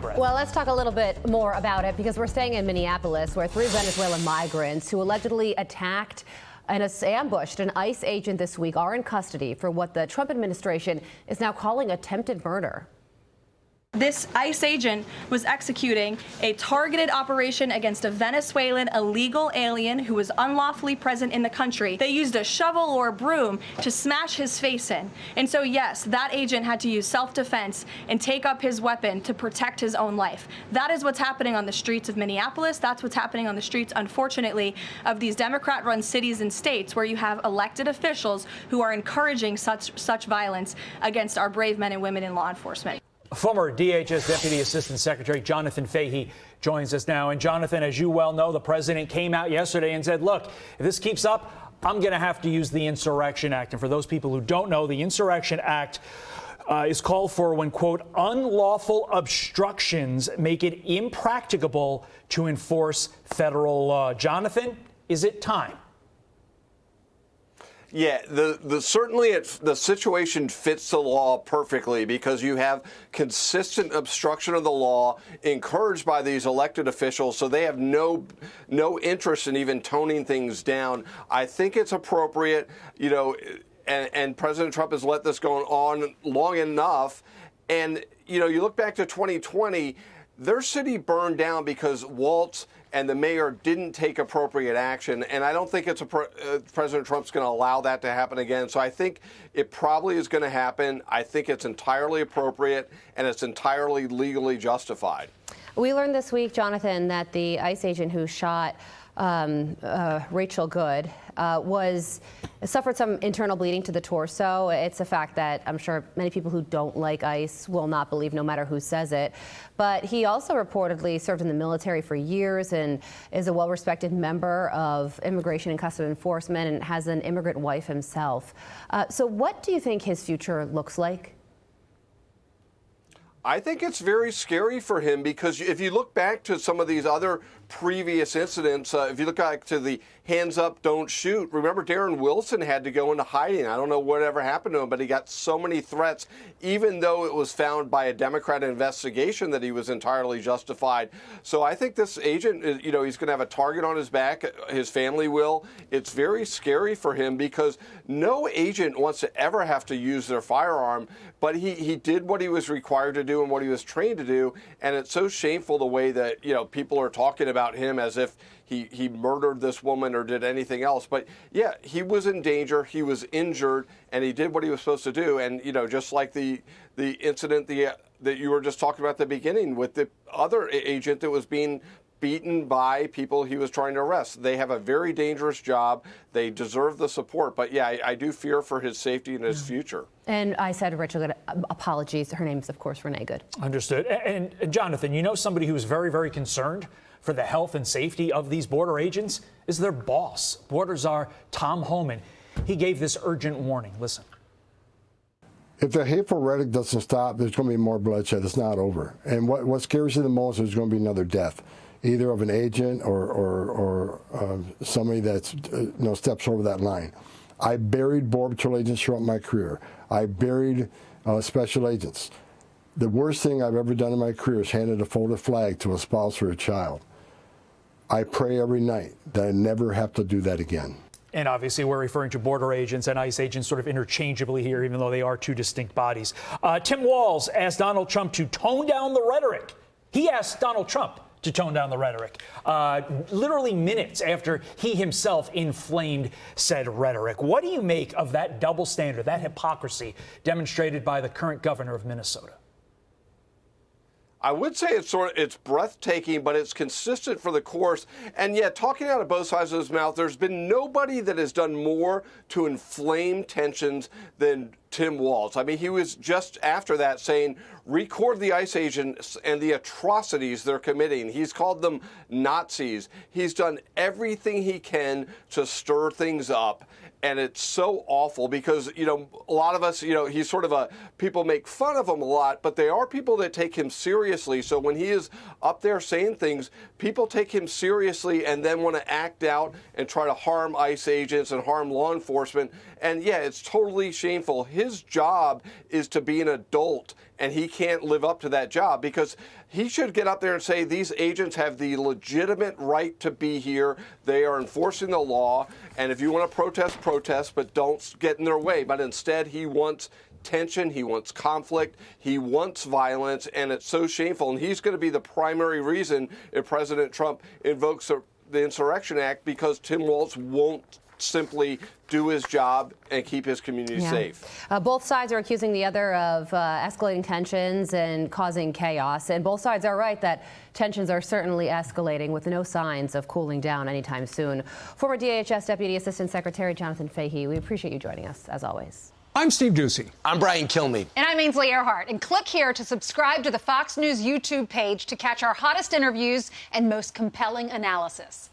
breath. Well, let's talk a little bit more about it because we're staying in Minneapolis, where 3 Venezuelan migrants who allegedly attacked and ambushed an ICE agent this week are in custody for what the Trump administration is now calling attempted murder. This ICE agent was executing a targeted operation against a Venezuelan illegal alien who was unlawfully present in the country. They used a shovel or a broom to smash his face in. And so, yes, that agent had to use self-defense and take up his weapon to protect his own life. That is what's happening on the streets of Minneapolis. That's what's happening on the streets, unfortunately, of these Democrat-run cities and states where you have elected officials who are encouraging such violence against our brave men and women in law enforcement. Former DHS Deputy Assistant Secretary Jonathan Fahey joins us now. And Jonathan, as you well know, the president came out yesterday and said, look, if this keeps up, I'm going to have to use the Insurrection Act. And for those people who don't know, the Insurrection Act is called for when, quote, unlawful obstructions make it impracticable to enforce federal law. Jonathan, is it time? Yeah, certainly the situation fits the law perfectly because you have consistent obstruction of the law encouraged by these elected officials, so they have no interest in even toning things down. I think it's appropriate, you know, and President Trump has let this go on long enough. And, you know, you look back to 2020, their city burned down because Waltz and the mayor didn't take appropriate action. And I don't think it's President Trump's going to allow that to happen again. So I think it probably is going to happen. I think it's entirely appropriate and it's entirely legally justified. We learned this week, Jonathan, that the ICE agent who shot Rachel Good suffered some internal bleeding to the torso. It's a fact that I'm sure many people who don't like ICE will not believe, no matter who says it. But he also reportedly served in the military for years and is a well-respected member of Immigration and Customs Enforcement and has an immigrant wife himself. So what do you think his future looks like? I think it's very scary for him because if you look back to some of these other previous incidents, if you look back to the hands up, don't shoot, remember Darren Wilson had to go into hiding. I don't know whatever happened to him, but he got so many threats, even though it was found by a Democrat investigation that he was entirely justified. So I think this agent, you know, he's going to have a target on his back. His family will. It's very scary for him because no agent wants to ever have to use their firearm, but he did what he was required to do and what he was trained to do. And it's so shameful the way that, you know, people are talking about him as if he murdered this woman or did anything else. But yeah, he was in danger, he was injured, and he did what he was supposed to do. And, you know, just like the incident that you were just talking about at the beginning with the other agent that was being beaten by people he was trying to arrest. They have a very dangerous job. They deserve the support. But yeah, I do fear for his safety and his future. And I said Rachel Good, apologies. Her name's, of course, Renee Good. Understood. And Jonathan, you know somebody who's very, very concerned for the health and safety of these border agents is their boss, border czar Tom Homan. He gave this urgent warning. Listen. If the hateful rhetoric doesn't stop, there's going to be more bloodshed. It's not over. And what scares you the most is going to be another death, either of an agent or somebody that's steps over that line. I buried Border Patrol agents throughout my career. I buried special agents. The worst thing I've ever done in my career is handed a folded flag to a spouse or a child. I pray every night that I never have to do that again. And obviously, we're referring to border agents and ICE agents sort of interchangeably here, even though they are two distinct bodies. Tim Walz asked Donald Trump to tone down the rhetoric. He asked Donald Trump to tone down the rhetoric, literally minutes after he himself inflamed said rhetoric. What do you make of that double standard, that hypocrisy demonstrated by the current governor of Minnesota? I would say it's breathtaking, but it's consistent for the course. And yet, talking out of both sides of his mouth, there's been nobody that has done more to inflame tensions than Tim Walz. I mean, he was just after that saying, record the ICE agents and the atrocities they're committing. He's called them Nazis. He's done everything he can to stir things up. And it's so awful because, you know, a lot of us, you know, he's sort of people make fun of him a lot, but they are people that take him seriously. So when he is up there saying things, people take him seriously and then want to act out and try to harm ICE agents and harm law enforcement. And yeah, it's totally shameful. his job is to be an adult, and he can't live up to that job, because he should get up there and say these agents have the legitimate right to be here. They are enforcing the law, and if you want to protest, protest, but don't get in their way. But instead, he wants tension, he wants conflict, he wants violence, and it's so shameful. And he's going to be the primary reason if President Trump invokes the Insurrection Act, because Tim Walz won't simply do his job and keep his community safe. Both sides are accusing the other of escalating tensions and causing chaos. And both sides are right that tensions are certainly escalating with no signs of cooling down anytime soon. Former DHS Deputy Assistant Secretary Jonathan Fahey, we appreciate you joining us, as always. I'm Steve Doocy. I'm Brian Kilmeade. And I'm Ainsley Earhart. And click here to subscribe to the Fox News YouTube page to catch our hottest interviews and most compelling analysis.